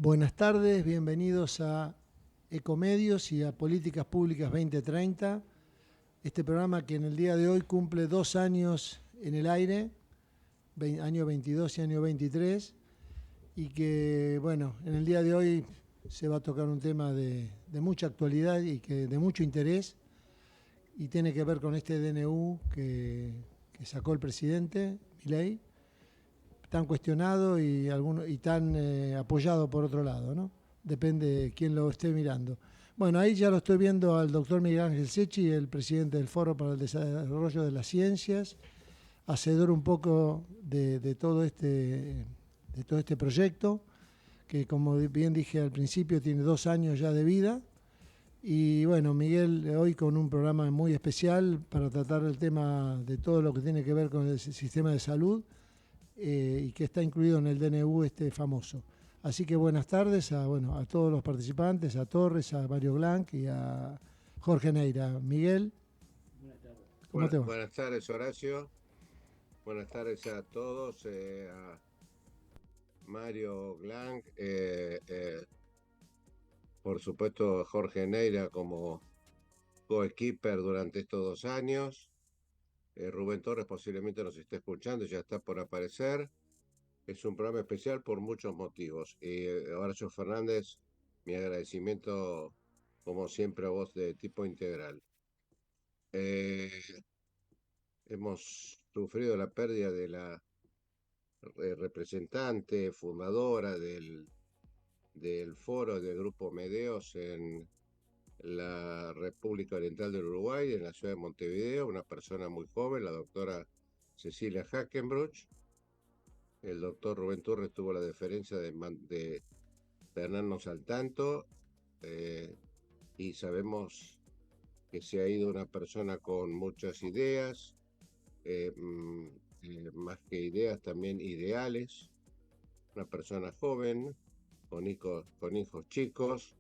Buenas tardes, bienvenidos a Ecomedios y a Políticas Públicas 2030. Este programa que en el día de hoy cumple 2 años en el aire, año 22 y año 23, y que, bueno, en el día de hoy se va a tocar un tema de mucha actualidad y que de mucho interés, y tiene que ver con este DNU que sacó el presidente, Milei, tan cuestionado y tan apoyado por otro lado, ¿no? Depende de quién lo esté mirando. Bueno, ahí ya lo estoy viendo al doctor Miguel Ángel Secchi, el presidente del Foro para el Desarrollo de las Ciencias, hacedor un poco de todo este proyecto, que como bien dije al principio tiene 2 años ya de vida. Y bueno, Miguel, hoy con un programa muy especial para tratar el tema de todo lo que tiene que ver con el sistema de salud, y que está incluido en el DNU este famoso. Así que buenas tardes a todos los participantes, a Torres, a Mario Blanc y a Jorge Neira. Miguel, ¿cómo te va? Buenas tardes, Horacio. Buenas tardes a todos, a Mario Blanc, por supuesto a Jorge Neira como coequiper durante estos 2 años. Rubén Torres posiblemente nos esté escuchando, ya está por aparecer. Es un programa especial por muchos motivos. Y Horacio Fernández, mi agradecimiento como siempre a vos de tipo integral. Eh, Hemos sufrido la pérdida de la representante, fundadora del foro del Grupo Medeos en la República Oriental del Uruguay, en la ciudad de Montevideo, una persona muy joven, la doctora Cecilia Hackenbruch. El doctor Rubén Torres tuvo la deferencia de tenernos al tanto, eh, y sabemos que se ha ido una persona con muchas ideas, eh, mm, más que ideas, también ideales, una persona joven, con hijos chicos,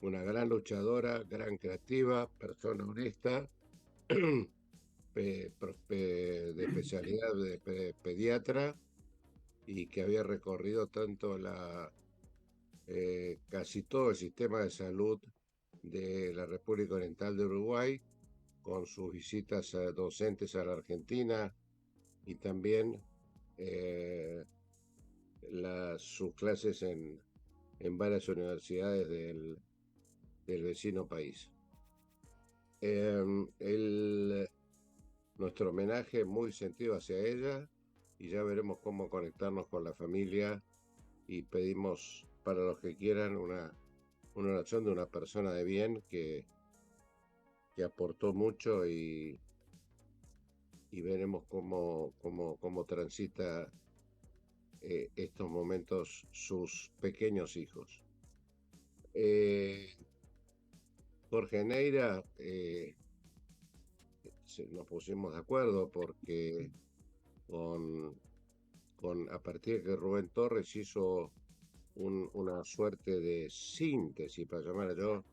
una gran luchadora, gran creativa, persona honesta, de especialidad de pediatra, y que había recorrido tanto casi todo el sistema de salud de la República Oriental de Uruguay, con sus visitas docentes a la Argentina y también eh, sus clases en varias universidades del vecino país. Nuestro homenaje muy sentido hacia ella, y ya veremos cómo conectarnos con la familia, y pedimos para los que quieran una oración de una persona de bien que aportó mucho, y veremos cómo transita estos momentos sus pequeños hijos. Jorge Neira, nos pusimos de acuerdo porque con, a partir de que Rubén Torres hizo una suerte de síntesis, para llamar yo,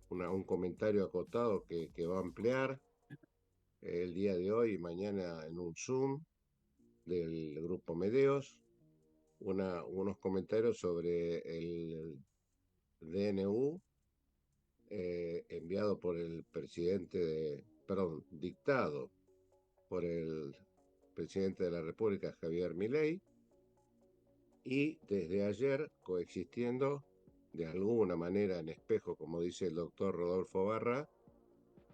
un comentario acotado que va a ampliar el día de hoy y mañana en un Zoom del Grupo Medeos, unos comentarios sobre el DNU, enviado por el perdón, dictado por el presidente de la República, Javier Milei, y desde ayer coexistiendo de alguna manera en espejo, como dice el doctor Rodolfo Barra,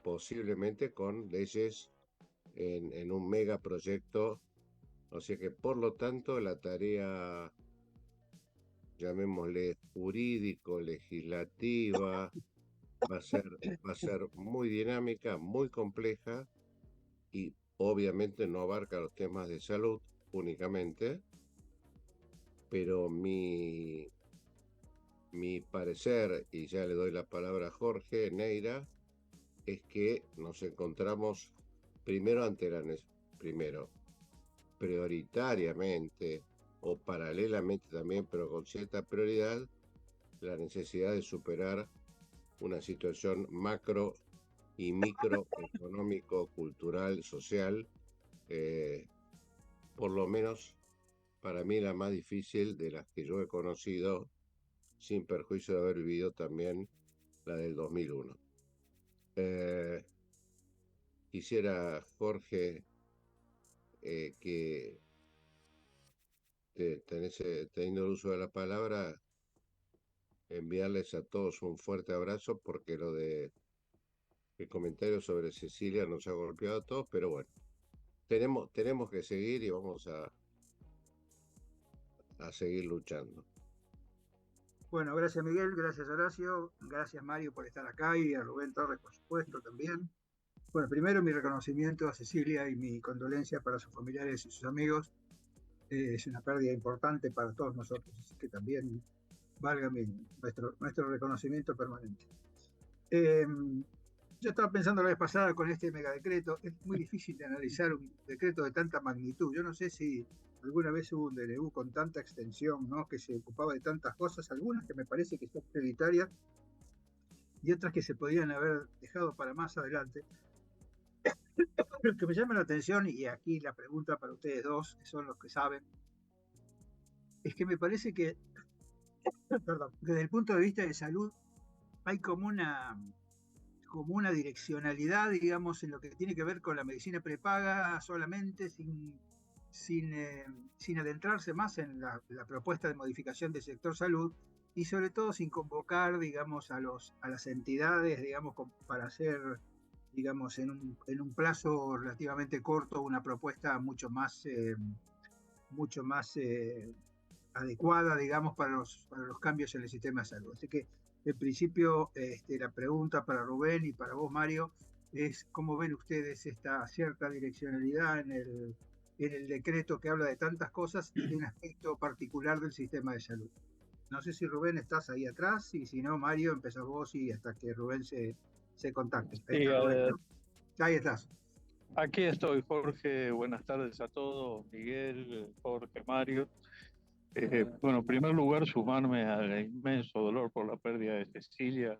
posiblemente con leyes en un megaproyecto. O sea que, por lo tanto, la tarea, llamémosle jurídico, legislativa, va a ser, va a ser muy dinámica, muy compleja, y obviamente no abarca los temas de salud únicamente, pero mi parecer, y ya le doy la palabra a Jorge Neira, es que nos encontramos primero primero, prioritariamente o paralelamente también, pero con cierta prioridad, la necesidad de superar una situación macro y microeconómico, cultural, social, eh, por lo menos para mí la más difícil de las que yo he conocido, sin perjuicio de haber vivido también la del 2001. Eh, Quisiera, Jorge, que teniendo el uso de la palabra, enviarles a todos un fuerte abrazo porque lo de el comentario sobre Cecilia nos ha golpeado a todos, pero bueno, tenemos que seguir y vamos a seguir luchando. Bueno, gracias Miguel, gracias Horacio, gracias Mario por estar acá y a Rubén Torres, por supuesto, también. Bueno, primero mi reconocimiento a Cecilia y mi condolencia para sus familiares y sus amigos. Es una pérdida importante para todos nosotros, así que también valga nuestro reconocimiento permanente. Yo estaba pensando la vez pasada con este megadecreto, es muy difícil de analizar un decreto de tanta magnitud. Yo no sé si alguna vez hubo un DNU con tanta extensión, ¿no? Que se ocupaba de tantas cosas, algunas que me parece que son prioritarias y otras que se podían haber dejado para más adelante. Lo que me llama la atención, y aquí la pregunta para ustedes dos, que son los que saben, es que me parece que, perdón, desde el punto de vista de salud hay como una direccionalidad, digamos, en lo que tiene que ver con la medicina prepaga solamente, sin adentrarse más en la propuesta de modificación del sector salud y sobre todo sin convocar, digamos, a las entidades, digamos, para hacer, digamos, en un plazo relativamente corto una propuesta mucho más adecuada, digamos, para los cambios en el sistema de salud. Así que, en principio, la pregunta para Rubén y para vos, Mario, es cómo ven ustedes esta cierta direccionalidad en el decreto que habla de tantas cosas y de un aspecto particular del sistema de salud. No sé si Rubén estás ahí atrás y si no, Mario, empezás vos y hasta que Rubén se contacte. Ahí Sí, está Rubén, ¿no? Ahí estás. aquí estoy, Jorge. Buenas tardes a todos, Miguel, Jorge, Mario. Bueno, en primer lugar, sumarme al inmenso dolor por la pérdida de Cecilia,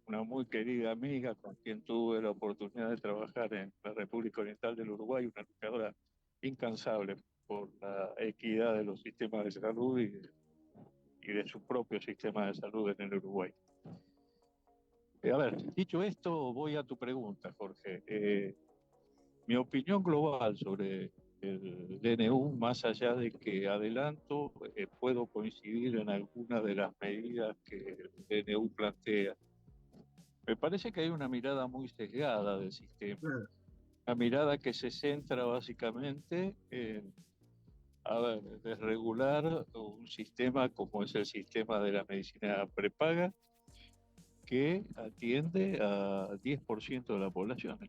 una muy querida amiga con quien tuve la oportunidad de trabajar en la República Oriental del Uruguay, una luchadora incansable por la equidad de los sistemas de salud y de su propio sistema de salud en el Uruguay. A ver, dicho esto, voy a tu pregunta, Jorge. Mi opinión global sobre el DNU, más allá de que adelanto, puedo coincidir en algunas de las medidas que el DNU plantea. Me parece que hay una mirada muy sesgada del sistema, una mirada que se centra básicamente en, a ver, desregular un sistema como es el sistema de la medicina prepaga, que atiende a 10% de la población.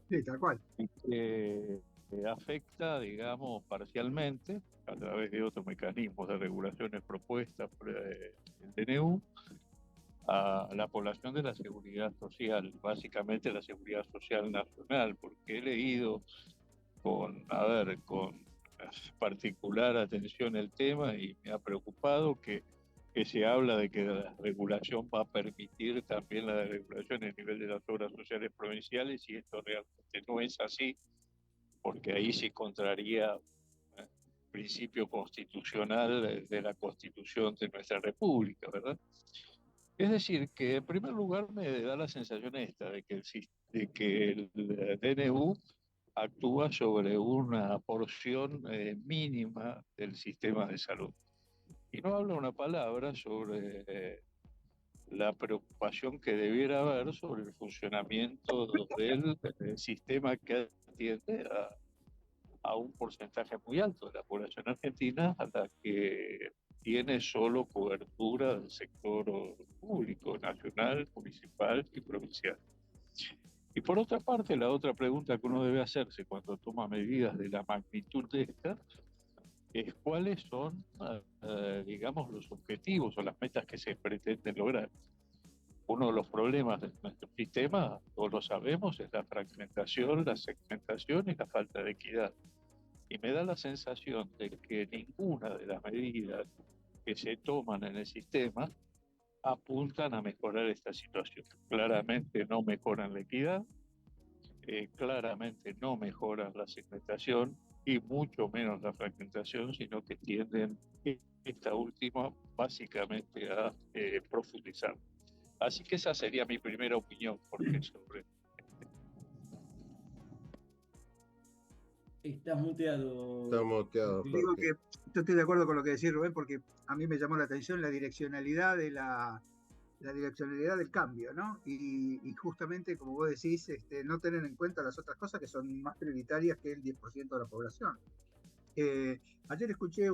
Sí, tal cual. Afecta, digamos, parcialmente, a través de otros mecanismos de regulaciones propuestas por el DNU, a la población de la seguridad social, básicamente la seguridad social nacional, porque he leído con particular atención el tema y me ha preocupado que se habla de que la regulación va a permitir también la regulación en el nivel de las obras sociales provinciales, y esto realmente no es así, porque ahí sí contraría el principio constitucional de la Constitución de nuestra República, ¿verdad? Es decir, que en primer lugar me da la sensación esta, de que el DNU actúa sobre una porción mínima del sistema de salud. Y no habla una palabra sobre la preocupación que debiera haber sobre el funcionamiento del sistema que atiende a un porcentaje muy alto de la población argentina, a la que tiene solo cobertura del sector público, nacional, municipal y provincial. Y por otra parte, la otra pregunta que uno debe hacerse cuando toma medidas de la magnitud de esta es cuáles son, digamos, los objetivos o las metas que se pretenden lograr. Uno de los problemas de nuestro sistema, todos lo sabemos, es la fragmentación, la segmentación y la falta de equidad. Y me da la sensación de que ninguna de las medidas que se toman en el sistema apuntan a mejorar esta situación. Claramente no mejoran la equidad, claramente no mejoran la segmentación, y mucho menos la fragmentación, sino que tienden esta última básicamente a profundizar. Así que esa sería mi primera opinión, porque sobre... Estás muteado. Está muteado, Digo Jorge. que yo estoy de acuerdo con lo que decís, Rubén, porque a mí me llamó la atención la direccionalidad la direccionalidad del cambio, ¿no? Y justamente, como vos decís, no tener en cuenta las otras cosas que son más prioritarias que el 10% de la población. Ayer escuché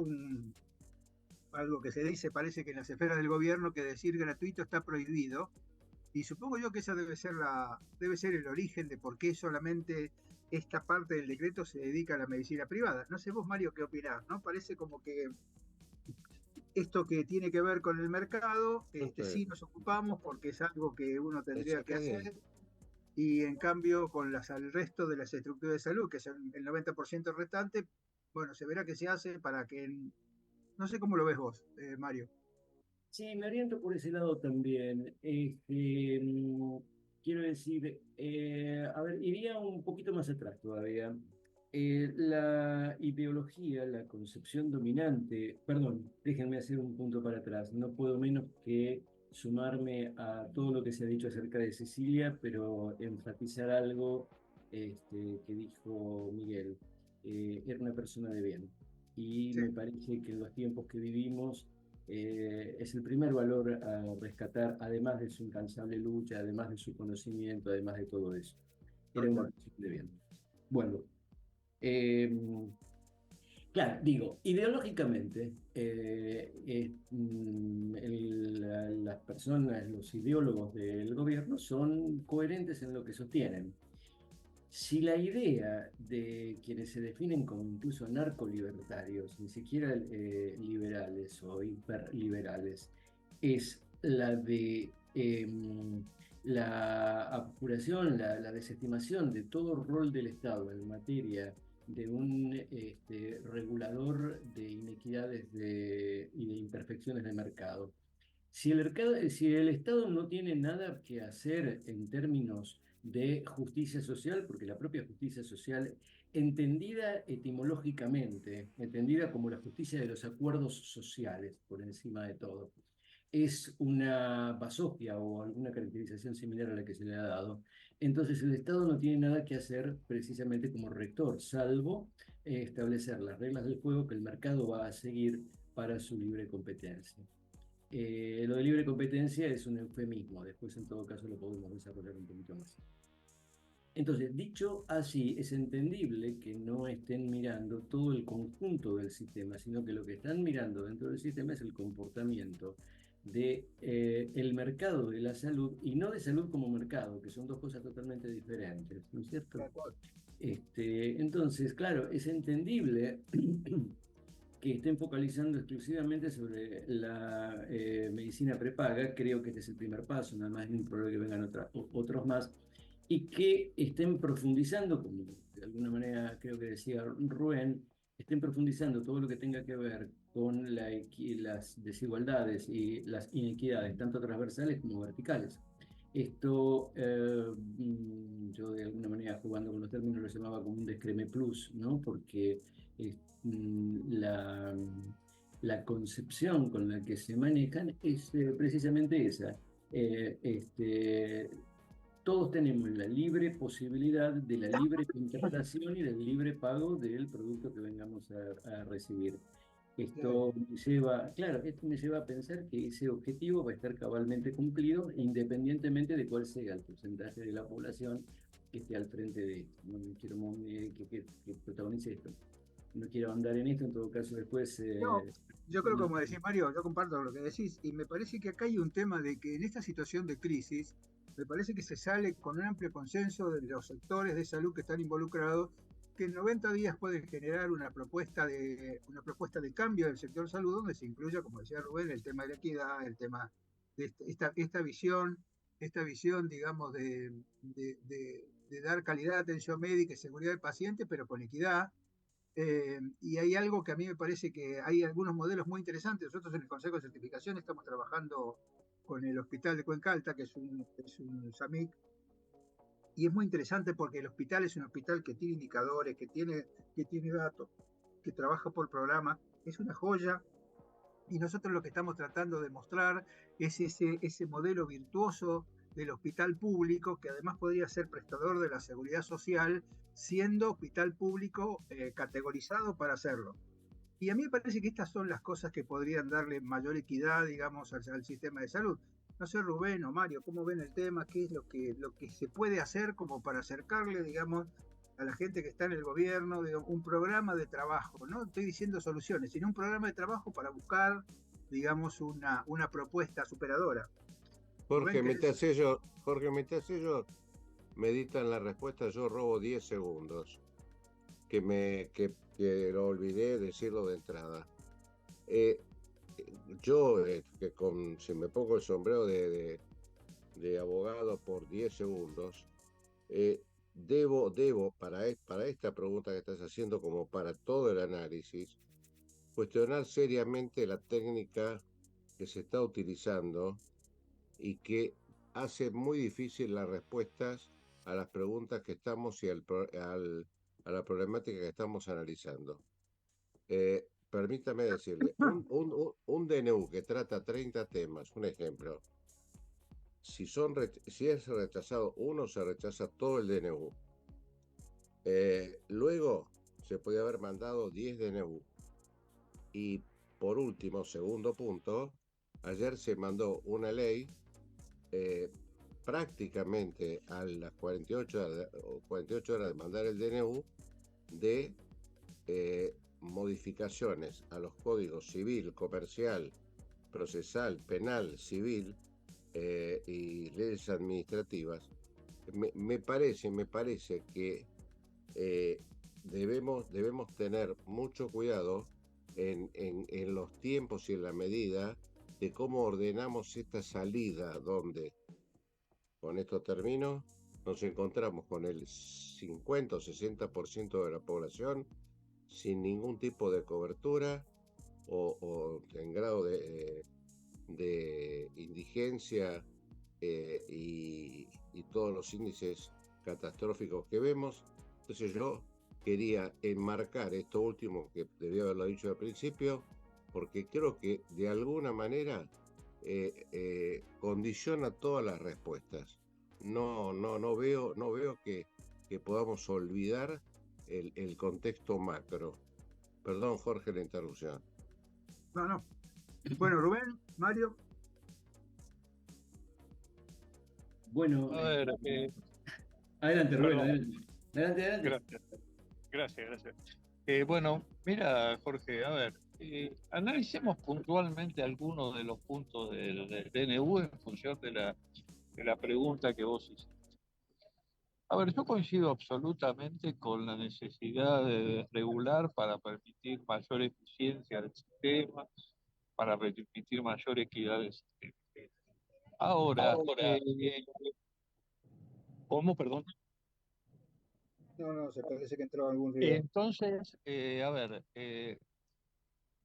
algo que se dice, parece que en las esferas del gobierno, que decir gratuito está prohibido, y supongo yo que esa debe ser el origen de por qué solamente esta parte del decreto se dedica a la medicina privada. No sé vos, Mario, qué opinás, ¿no? Parece como que esto que tiene que ver con el mercado, sí nos ocupamos porque es algo que uno tendría que hacer, y en cambio con el resto de las estructuras de salud, que son el 90% restante, bueno, se verá que se hace para que... No sé cómo lo ves vos, Mario. Sí, me oriento por ese lado también. Quiero decir, a ver, iría un poquito más atrás todavía. La ideología, la concepción dominante, perdón, déjenme hacer un punto para atrás. No puedo menos que sumarme a todo lo que se ha dicho acerca de Cecilia, pero enfatizar algo que dijo Miguel. Era una persona de bien. Y Sí, me parece que en los tiempos que vivimos es el primer valor a rescatar, además de su incansable lucha, además de su conocimiento, además de todo eso. Era tal una cual. persona de bien. Bueno, eh, claro, digo, ideológicamente, las personas, los ideólogos del gobierno son coherentes en lo que sostienen. Si la idea de quienes se definen como incluso narcolibertarios, ni siquiera liberales o hiperliberales, es la de la apuración, la desestimación de todo rol del Estado en materia de un regulador de inequidades y de imperfecciones de mercado. Si el Estado no tiene nada que hacer en términos de justicia social, porque la propia justicia social, entendida etimológicamente, entendida como la justicia de los acuerdos sociales, por encima de todo, es una basofia o alguna caracterización similar a la que se le ha dado, entonces el Estado no tiene nada que hacer precisamente como rector, salvo establecer las reglas del juego que el mercado va a seguir para su libre competencia. Lo de libre competencia es un eufemismo, después en todo caso lo podemos desarrollar un poquito más. Entonces, dicho así, es entendible que no estén mirando todo el conjunto del sistema, sino que lo que están mirando dentro del sistema es el comportamiento de, el mercado de la salud, y no de salud como mercado, que son dos cosas totalmente diferentes, ¿no es cierto? Tal cual. Entonces, claro, es entendible que estén focalizando exclusivamente sobre la medicina prepaga. Creo que este es el primer paso, nada más es probable que vengan otros más, y que estén profundizando, como de alguna manera creo que decía Rubén, estén profundizando todo lo que tenga que ver con las desigualdades y las inequidades, tanto transversales como verticales. Esto, yo de alguna manera, jugando con los términos, lo llamaba como un descreme plus, ¿no? Porque la, la concepción con la que se manejan es precisamente esa. Eh, este, Todos tenemos la libre posibilidad de la libre contratación y del libre pago del producto que vengamos a recibir. Esto me lleva, claro, esto me lleva a pensar que ese objetivo va a estar cabalmente cumplido independientemente de cuál sea el porcentaje de la población que esté al frente de esto. No me quiero que protagonice esto. No quiero andar en esto, en todo caso después... No, yo creo, no- como decís, Mario, yo comparto lo que decís, y me parece que acá hay un tema de que en esta situación de crisis, me parece que se sale con un amplio consenso de los sectores de salud que están involucrados, que en 90 días pueden generar una propuesta de cambio del sector salud, donde se incluya, como decía Rubén, el tema de la equidad, el tema de esta visión, digamos, de dar calidad de atención médica y seguridad del paciente, pero con equidad. Y hay algo que a mí me parece que hay algunos modelos muy interesantes. Nosotros en el Consejo de Certificación estamos trabajando con el Hospital de Cuenca Alta, que es un SAMIC, Y es muy interesante porque el hospital es un hospital que tiene indicadores, que tiene datos, que trabaja por programa, es una joya. Y nosotros lo que estamos tratando de mostrar es ese modelo virtuoso del hospital público, que además podría ser prestador de la seguridad social, siendo hospital público categorizado para hacerlo. Y a mí me parece que estas son las cosas que podrían darle mayor equidad, digamos, al sistema de salud. No sé, Rubén o Mario, ¿cómo ven el tema? ¿Qué es lo que se puede hacer como para acercarle, digamos, a la gente que está en el gobierno, digamos, un programa de trabajo? No estoy diciendo soluciones, sino un programa de trabajo para buscar, digamos, una propuesta superadora. Rubén, ¿querés? Mientras ellos meditan la respuesta, yo robo 10 segundos, que lo olvidé decirlo de entrada. Eh, yo, si me pongo el sombrero de abogado por 10 segundos, debo para esta pregunta que estás haciendo, como para todo el análisis, cuestionar seriamente la técnica que se está utilizando y que hace muy difícil las respuestas a las preguntas que estamos a la problemática que estamos analizando. Permítame decirle, un DNU que trata 30 temas, un ejemplo, si es rechazado uno, se rechaza todo el DNU. Luego se puede haber mandado 10 DNU. Y por último, segundo punto, ayer se mandó una ley eh, prácticamente a las 48 horas de mandar el DNU de modificaciones a los códigos civil, comercial, procesal, penal, civil y leyes administrativas. Me parece que eh, debemos tener mucho cuidado en los tiempos y en la medida de cómo ordenamos esta salida, donde, con esto termino, nos encontramos con el 50 o 60% de la población sin ningún tipo de cobertura o en grado de indigencia y todos los índices catastróficos que vemos. Entonces yo quería enmarcar esto último que debía haberlo dicho al principio, porque creo que de alguna manera condiciona todas las respuestas. No veo que podamos olvidar el contexto macro. Perdón, Jorge, la interrupción. No, no. Bueno, Rubén, Mario. Bueno, A ver, adelante, Rubén, perdón, adelante. Adelante, adelante. gracias. Bueno, mira, Jorge, a ver, analicemos puntualmente algunos de los puntos del DNU en función de la pregunta que vos hiciste. A ver, yo coincido absolutamente con la necesidad de regular para permitir mayor eficiencia del sistema, para permitir mayor equidad del sistema. Ahora, ¿cómo? Perdón. No, no, se parece que entró algún ruido. Entonces, a ver,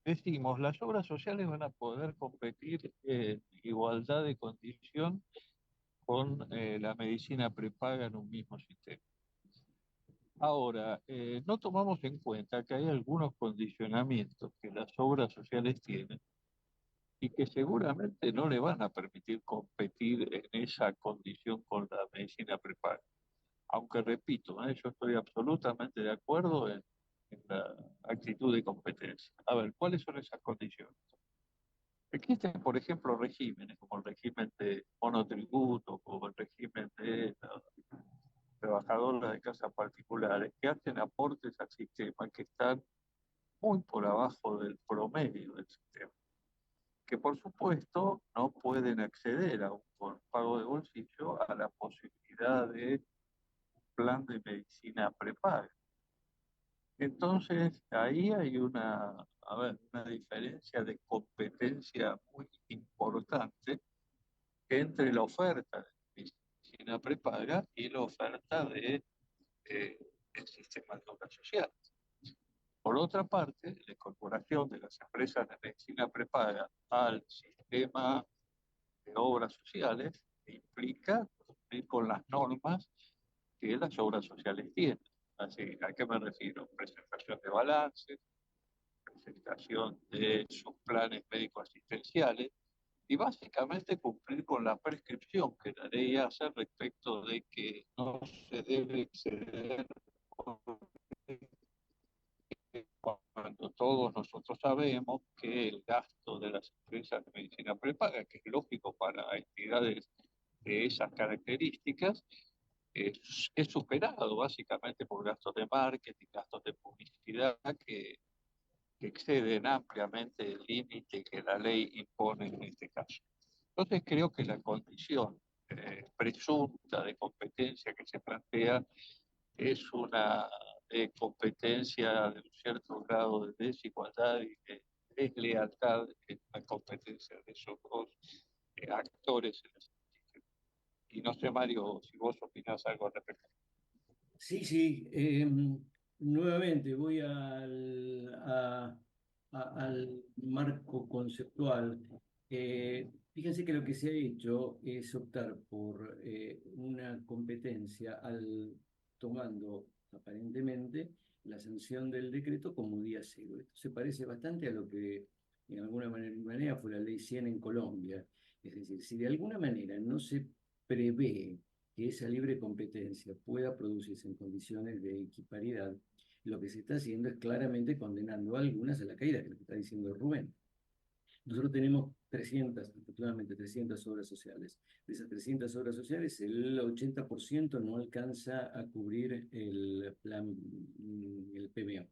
decimos, las obras sociales van a poder competir en igualdad de condición con la medicina prepaga en un mismo sistema. Ahora, no tomamos en cuenta que hay algunos condicionamientos que las obras sociales tienen y que seguramente no le van a permitir competir en esa condición con la medicina prepaga. Aunque repito, yo estoy absolutamente de acuerdo en la actitud de competencia. A ver, ¿cuáles son esas condiciones? Existen, por ejemplo, regímenes como el régimen de monotributo, como el régimen de la trabajadora de casas particulares, que hacen aportes al sistema que están muy por abajo del promedio del sistema, que por supuesto no pueden acceder a un pago de bolsillo a la posibilidad de plan de medicina prepaga. Entonces, ahí hay una diferencia de competencia muy importante entre la oferta de medicina prepaga y la oferta del sistema de obra social. Por otra parte, la incorporación de las empresas de medicina prepaga al sistema de obras sociales implica cumplir con las normas que las obras sociales tienen. Así, ¿a qué me refiero? Presentación de balances, presentación de sus planes médico-asistenciales y básicamente cumplir con la prescripción que la ley hace respecto de que no se debe exceder cuando todos nosotros sabemos que el gasto de las empresas de medicina prepaga, que es lógico para entidades de esas características, es superado básicamente por gastos de marketing, gastos de publicidad que exceden ampliamente el límite que la ley impone en este caso. Entonces creo que la condición presunta de competencia que se plantea es una competencia de un cierto grado de desigualdad y de deslealtad en la competencia de esos dos actores en la institución. Y no sé, Mario, si vos opinás algo al respecto. Sí, sí. Nuevamente voy al marco conceptual. Fíjense que lo que se ha hecho es optar por una competencia tomando aparentemente la sanción del decreto como día cero. Esto se parece bastante a lo que en alguna manera fue la ley 100 en Colombia. Es decir, si de alguna manera no se prevé que esa libre competencia pueda producirse en condiciones de equiparidad, lo que se está haciendo es claramente condenando a algunas a la caída, que es lo que está diciendo Rubén. Nosotros tenemos 300, aproximadamente 300 obras sociales. De esas 300 obras sociales, el 80% no alcanza a cubrir el plan, el PMO.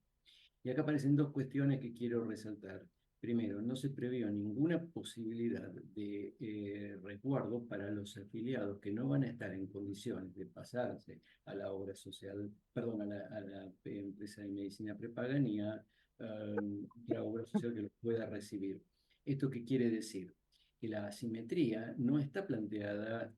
Y acá aparecen dos cuestiones que quiero resaltar. Primero, no se previó ninguna posibilidad de resguardo para los afiliados que no van a estar en condiciones de pasarse a la obra social, perdón, a la empresa de medicina prepaga ni a otra obra social que los pueda recibir. ¿Esto qué quiere decir? Que la asimetría no está planteada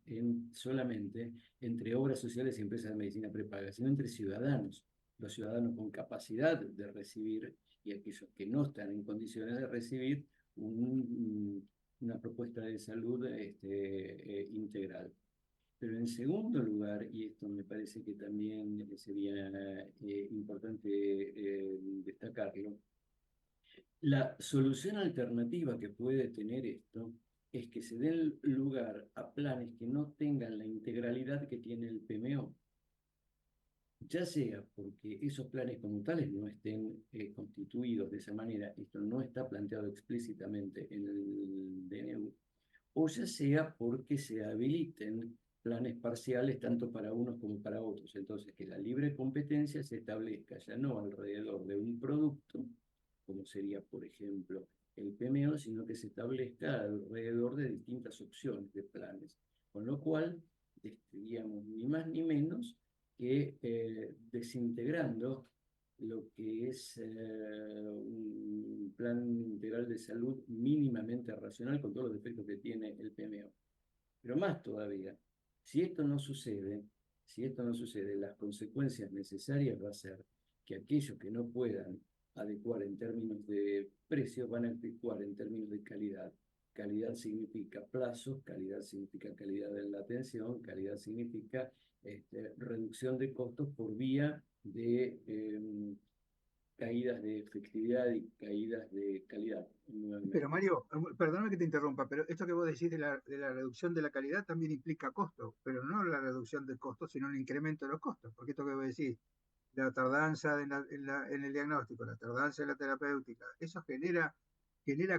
solamente entre obras sociales y empresas de medicina prepaga, sino entre ciudadanos, los ciudadanos con capacidad de recibir y aquellos que no están en condiciones de recibir una propuesta de salud integral. Pero en segundo lugar, y esto me parece que también sería importante destacarlo, la solución alternativa que puede tener esto es que se den lugar a planes que no tengan la integralidad que tiene el PMO, ya sea porque esos planes como tales no estén constituidos de esa manera, esto no está planteado explícitamente en el DNU, o ya sea porque se habiliten planes parciales tanto para unos como para otros. Entonces, que la libre competencia se establezca ya no alrededor de un producto, como sería, por ejemplo, el PMO, sino que se establezca alrededor de distintas opciones de planes. Con lo cual, estaríamos ni más ni menos que desintegrando lo que es un plan integral de salud mínimamente racional con todos los defectos que tiene el PMO. Pero más todavía, si esto no sucede, las consecuencias necesarias va a ser que aquellos que no puedan adecuar en términos de precios van a adecuar en términos de calidad. Calidad significa plazos, calidad significa calidad en la atención, calidad significa reducción de costos por vía de caídas de efectividad y caídas de calidad. Pero Mario, perdóname que te interrumpa, pero esto que vos decís de la reducción de la calidad también implica costo, pero no la reducción del costo, sino el incremento de los costos, porque esto que vos decís, la tardanza en el diagnóstico, la tardanza en la terapéutica, eso genera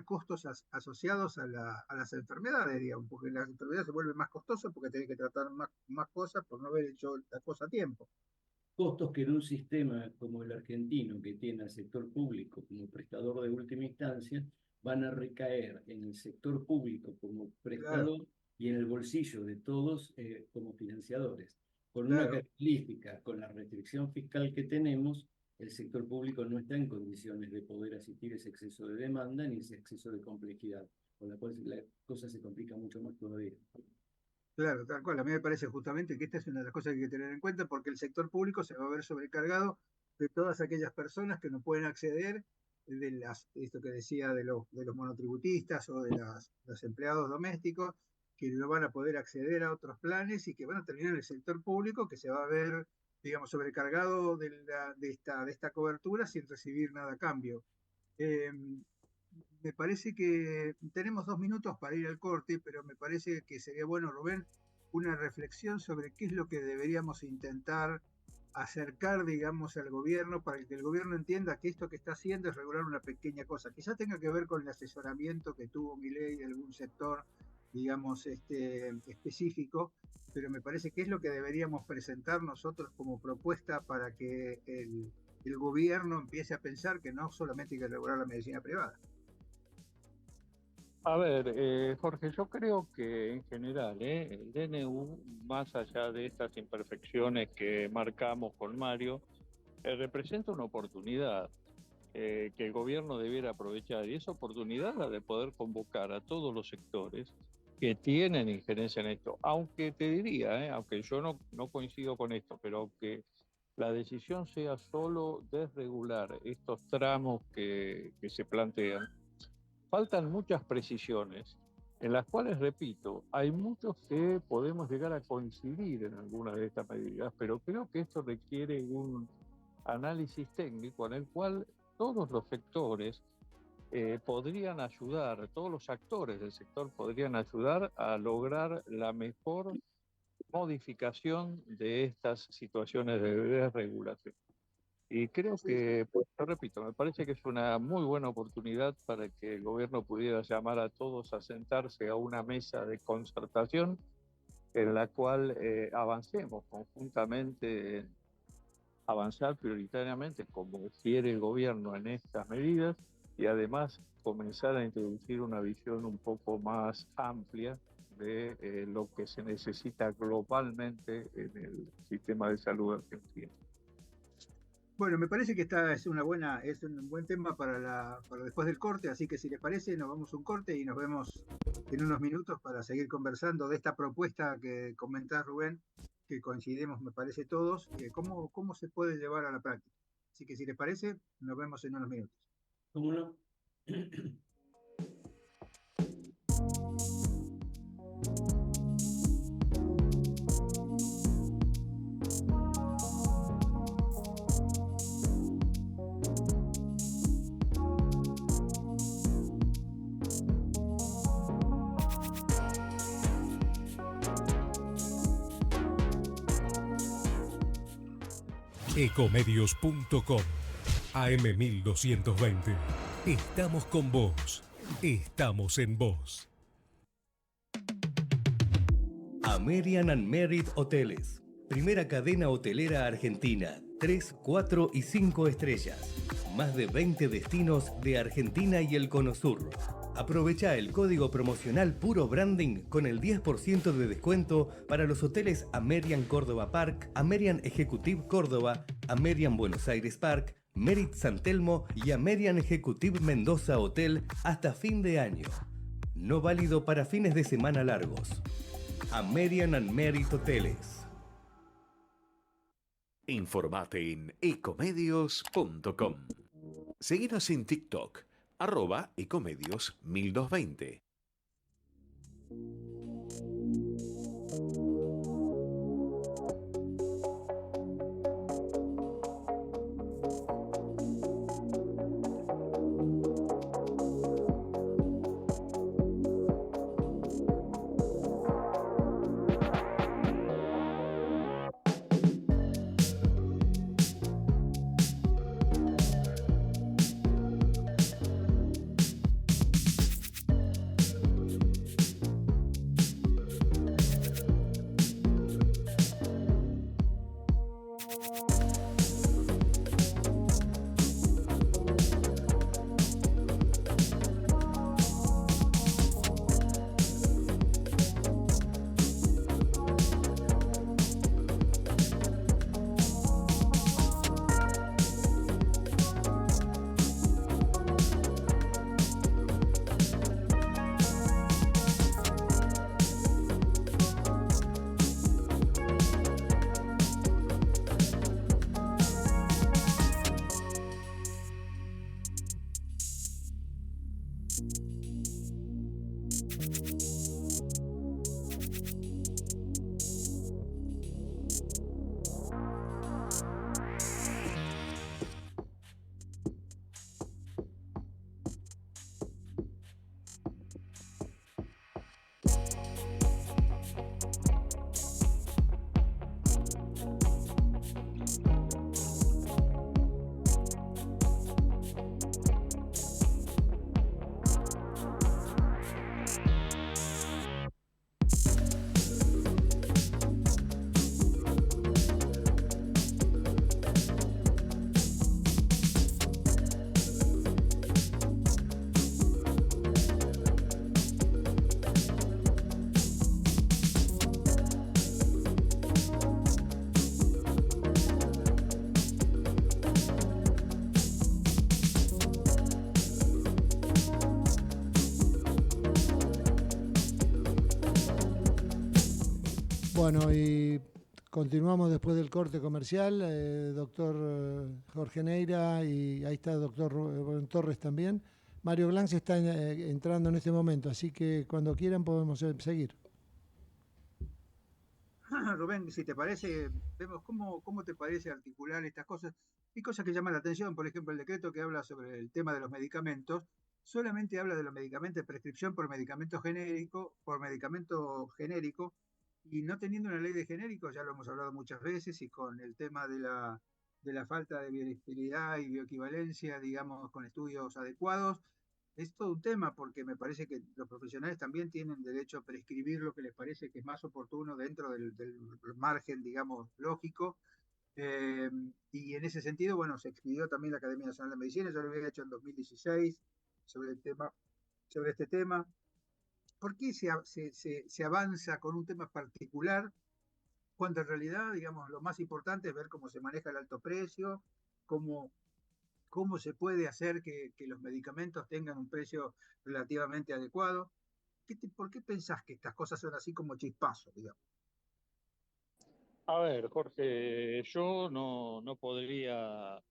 costos asociados a las enfermedades, digamos, porque las enfermedades se vuelven más costosas porque tenés que tratar más cosas por no haber hecho la cosa a tiempo. Costos que en un sistema como el argentino, que tiene al sector público como prestador de última instancia, van a recaer en el sector público como Claro, prestador y en el bolsillo de todos como financiadores. Con una claro. característica, con la restricción fiscal que tenemos, el sector público no está en condiciones de poder asistir a ese exceso de demanda ni ese exceso de complejidad, con la cual la cosa se complica mucho más todavía. Claro, tal cual. A mí me parece justamente que esta es una de las cosas que hay que tener en cuenta porque el sector público se va a ver sobrecargado de todas aquellas personas que no pueden acceder esto que decía de los monotributistas o de los empleados domésticos, que no van a poder acceder a otros planes y que van a terminar en el sector público, que se va a ver, digamos, sobrecargado de esta cobertura sin recibir nada a cambio. Me parece que tenemos 2 minutos para ir al corte, pero me parece que sería bueno, Rubén, una reflexión sobre qué es lo que deberíamos intentar acercar, digamos, al gobierno para que el gobierno entienda que esto que está haciendo es regular una pequeña cosa. Quizá tenga que ver con el asesoramiento que tuvo Milei de algún sector, digamos, específico, pero me parece que es lo que deberíamos presentar nosotros como propuesta para que el gobierno empiece a pensar que no solamente hay que regular la medicina privada. A ver, Jorge, yo creo que en general, el DNU, más allá de estas imperfecciones que marcamos con Mario, representa una oportunidad que el gobierno debiera aprovechar, y esa oportunidad la de poder convocar a todos los sectores que tienen injerencia en esto. Aunque te diría, aunque yo no coincido con esto, pero aunque la decisión sea solo desregular estos tramos que se plantean, faltan muchas precisiones en las cuales, repito, hay muchos que podemos llegar a coincidir en algunas de estas medidas, pero creo que esto requiere un análisis técnico en el cual todos los sectores podrían ayudar, todos los actores del sector podrían ayudar a lograr la mejor modificación de estas situaciones de desregulación. Y creo que, pues, yo repito, me parece que es una muy buena oportunidad para que el gobierno pudiera llamar a todos a sentarse a una mesa de concertación en la cual avancemos conjuntamente, en avanzar prioritariamente como quiere el gobierno en estas medidas y además comenzar a introducir una visión un poco más amplia de lo que se necesita globalmente en el sistema de salud argentino. Bueno, me parece que es un buen tema para después del corte, así que si les parece, nos vamos a un corte y nos vemos en unos minutos para seguir conversando de esta propuesta que comentás, Rubén, que coincidimos, me parece todos, cómo se puede llevar a la práctica. Así que si les parece, nos vemos en unos minutos. ¿Cómo no? Ecomedios.com AM1220. Estamos con vos. Estamos en vos. American and Merit Hoteles. Primera cadena hotelera argentina. 3, 4 y 5 estrellas. Más de 20 destinos de Argentina y el Cono Sur. Aprovecha el código promocional Puro Branding con el 10% de descuento para los hoteles American Córdoba Park, American Executive Córdoba, American Buenos Aires Park, Merit San Telmo y American Executive Mendoza Hotel hasta fin de año. No válido para fines de semana largos. American and Merit Hoteles. Informate en ecomedios.com. Seguinos en TikTok, @ecomedios1220. Bueno, y continuamos después del corte comercial. Doctor Jorge Neira, y ahí está el doctor Rubén Torres también. Mario Glanz está entrando en este momento, así que cuando quieran podemos seguir. Rubén, si te parece, vemos cómo te parece articular estas cosas. Hay cosas que llaman la atención, por ejemplo, el decreto que habla sobre el tema de los medicamentos, solamente habla de los medicamentos de prescripción por medicamento genérico, y no teniendo una ley de genéricos, ya lo hemos hablado muchas veces, y con el tema de la falta de bioequivalabilidad y bioequivalencia, digamos, con estudios adecuados, es todo un tema porque me parece que los profesionales también tienen derecho a prescribir lo que les parece que es más oportuno dentro del margen, digamos, lógico. Y en ese sentido, bueno, se expidió también la Academia Nacional de Medicina, yo lo había hecho en 2016 sobre este tema. ¿Por qué se avanza con un tema particular cuando en realidad, digamos, lo más importante es ver cómo se maneja el alto precio, cómo se puede hacer que los medicamentos tengan un precio relativamente adecuado? ¿Por qué pensás que estas cosas son así como chispazos, digamos? A ver, Jorge, yo no podría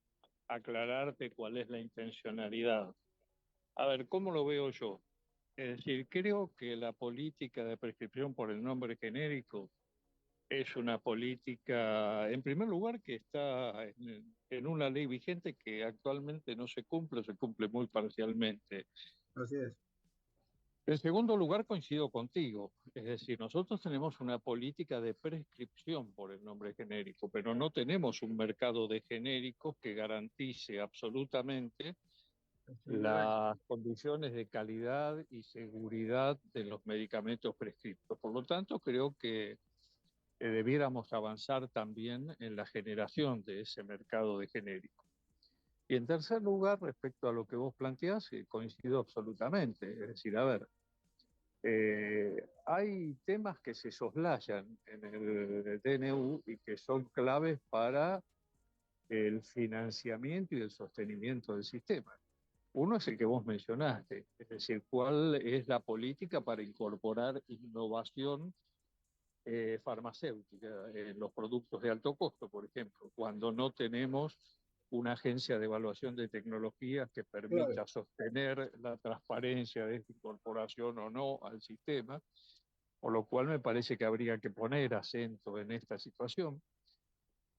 aclararte cuál es la intencionalidad. A ver, ¿cómo lo veo yo? Es decir, creo que la política de prescripción por el nombre genérico es una política, en primer lugar, que está en una ley vigente que actualmente no se cumple, se cumple muy parcialmente. Así es. En segundo lugar, coincido contigo. Es decir, nosotros tenemos una política de prescripción por el nombre genérico, pero no tenemos un mercado de genéricos que garantice absolutamente las condiciones de calidad y seguridad de los medicamentos prescritos. Por lo tanto, creo que debiéramos avanzar también en la generación de ese mercado de genéricos. Y en tercer lugar, respecto a lo que vos planteás, coincido absolutamente. Es decir, a ver, hay temas que se soslayan en el DNU y que son claves para el financiamiento y el sostenimiento del sistema. Uno es el que vos mencionaste, es decir, cuál es la política para incorporar innovación farmacéutica en los productos de alto costo, por ejemplo, cuando no tenemos una agencia de evaluación de tecnologías que permita Claro. sostener la transparencia de esta incorporación o no al sistema, por lo cual me parece que habría que poner acento en esta situación.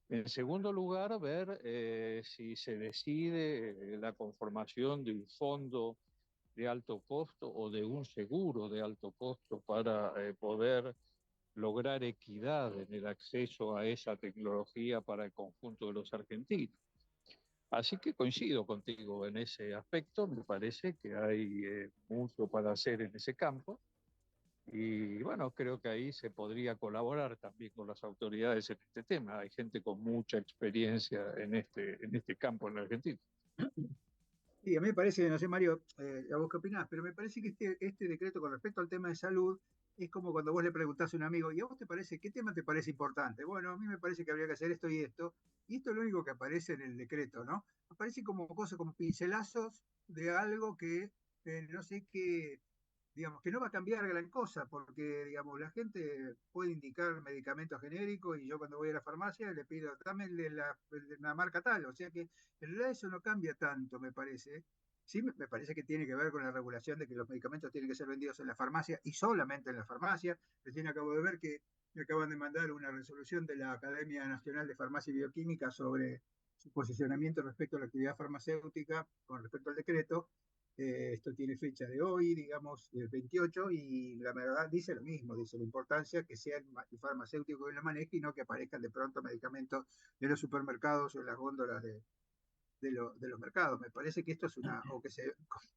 En segundo lugar, ver si se decide la conformación de un fondo de alto costo o de un seguro de alto costo para poder lograr equidad en el acceso a esa tecnología para el conjunto de los argentinos. Así que coincido contigo en ese aspecto, me parece que hay mucho para hacer en ese campo y bueno, creo que ahí se podría colaborar también con las autoridades en este tema. Hay gente con mucha experiencia en este campo en la Argentina. Sí, a mí me parece, no sé, Mario, a vos qué opinás, pero me parece que este decreto con respecto al tema de salud es como cuando vos le preguntás a un amigo, ¿y a vos te parece, qué tema te parece importante? Bueno, a mí me parece que habría que hacer esto y esto es lo único que aparece en el decreto, ¿no? Aparece como cosas, como pincelazos de algo que no sé qué, digamos, que no va a cambiar gran cosa, porque, digamos, la gente puede indicar medicamentos genéricos y yo cuando voy a la farmacia le pido, dame el de la marca tal, o sea que en realidad eso no cambia tanto, me parece. Sí, me parece que tiene que ver con la regulación de que los medicamentos tienen que ser vendidos en la farmacia y solamente en la farmacia. Recién acabo de ver que me acaban de mandar una resolución de la Academia Nacional de Farmacia y Bioquímica sobre su posicionamiento respecto a la actividad farmacéutica con respecto al decreto. Esto tiene fecha de hoy, digamos, el 28, y la verdad dice lo mismo, dice la importancia que sea el farmacéutico que lo maneje y no que aparezcan de pronto medicamentos en los supermercados o en las góndolas de los mercados. Me parece que esto es o que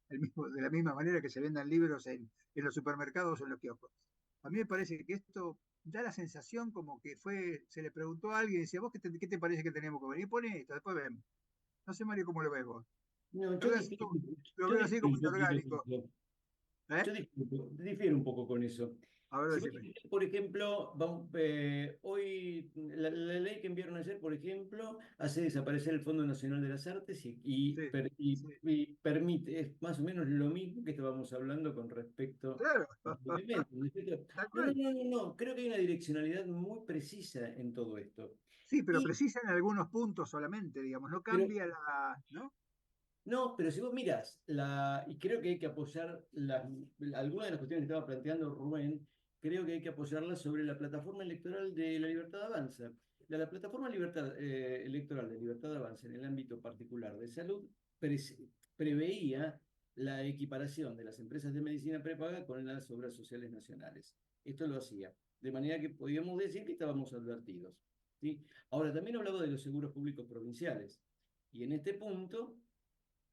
de la misma manera que se vendan libros en los supermercados o en los kioscos. A mí me parece que esto da la sensación como que se le preguntó a alguien y decía, ¿vos qué te parece que tenemos que venir? Pone esto, después vemos. No sé, Mario, cómo lo ves vos. No, Lo veo así como, lo veo así como inorgánico. ¿Eh? Yo difiero un poco con eso. A ver, Si vos decime. por ejemplo, hoy la ley que enviaron ayer, por ejemplo, hace desaparecer el Fondo Nacional de las Artes Sí, sí, y permite, es más o menos lo mismo que estábamos hablando con respecto claro, a los elementos, ¿no es cierto? tal No, no, cual. no, no, no, creo que hay una direccionalidad muy precisa en todo esto. Sí, pero Y, precisa en algunos puntos solamente, digamos, no pero cambia la, ¿no? No, pero si vos miras, y creo que hay que apoyar algunas de las cuestiones que estaba planteando Rubén, creo que hay que apoyarlas sobre la plataforma electoral de la Libertad Avanza. La plataforma electoral de Libertad Avanza en el ámbito particular de salud preveía la equiparación de las empresas de medicina prepaga con las obras sociales nacionales. Esto lo hacía, de manera que podíamos decir que estábamos advertidos. ¿Sí? Ahora, también hablaba de los seguros públicos provinciales. Y en este punto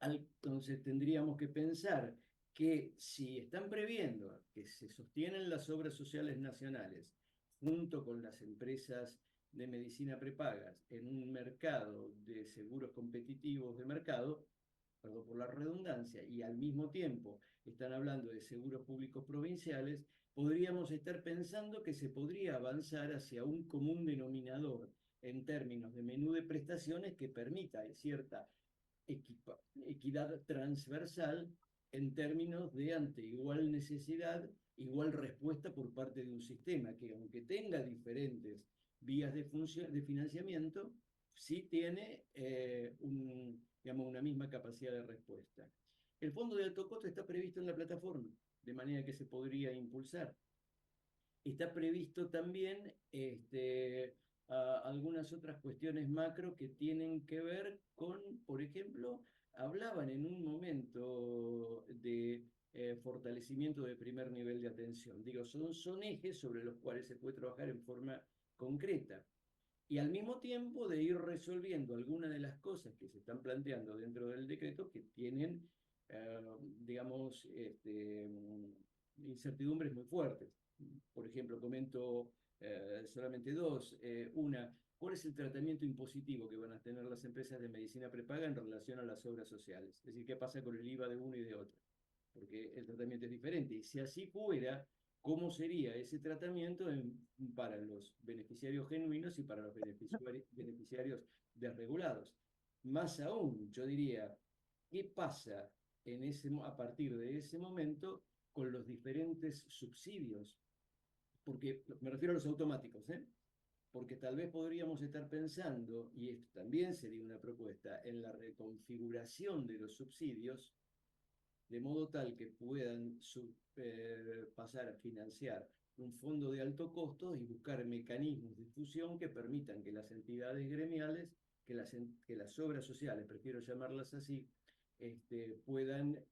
entonces tendríamos que pensar que si están previendo que se sostienen las obras sociales nacionales junto con las empresas de medicina prepagas en un mercado de seguros competitivos de mercado, perdón por la redundancia, y al mismo tiempo están hablando de seguros públicos provinciales, podríamos estar pensando que se podría avanzar hacia un común denominador en términos de menú de prestaciones que permita cierta equidad transversal en términos de ante igual necesidad, igual respuesta por parte de un sistema que aunque tenga diferentes vías de financiamiento, sí tiene digamos, una misma capacidad de respuesta. El fondo de alto costo está previsto en la plataforma, de manera que se podría impulsar. Está previsto también algunas otras cuestiones macro que tienen que ver con, por ejemplo, hablaban en un momento de fortalecimiento de primer nivel de atención. Digo, son ejes sobre los cuales se puede trabajar en forma concreta. Y al mismo tiempo de ir resolviendo algunas de las cosas que se están planteando dentro del decreto que tienen, digamos, incertidumbres muy fuertes. Por ejemplo, comento solamente dos. Una, ¿cuál es el tratamiento impositivo que van a tener las empresas de medicina prepaga en relación a las obras sociales? Es decir, ¿qué pasa con el IVA de uno y de otro? Porque el tratamiento es diferente. Y si así fuera, ¿cómo sería ese tratamiento para los beneficiarios genuinos y para los beneficiarios desregulados? Más aún, yo diría, ¿qué pasa a partir de ese momento con los diferentes subsidios? Porque me refiero a los automáticos, ¿eh? Porque tal vez podríamos estar pensando, y esto también sería una propuesta, en la reconfiguración de los subsidios de modo tal que puedan pasar a financiar un fondo de alto costo y buscar mecanismos de fusión que permitan que las entidades gremiales, que las obras sociales, prefiero llamarlas así, puedan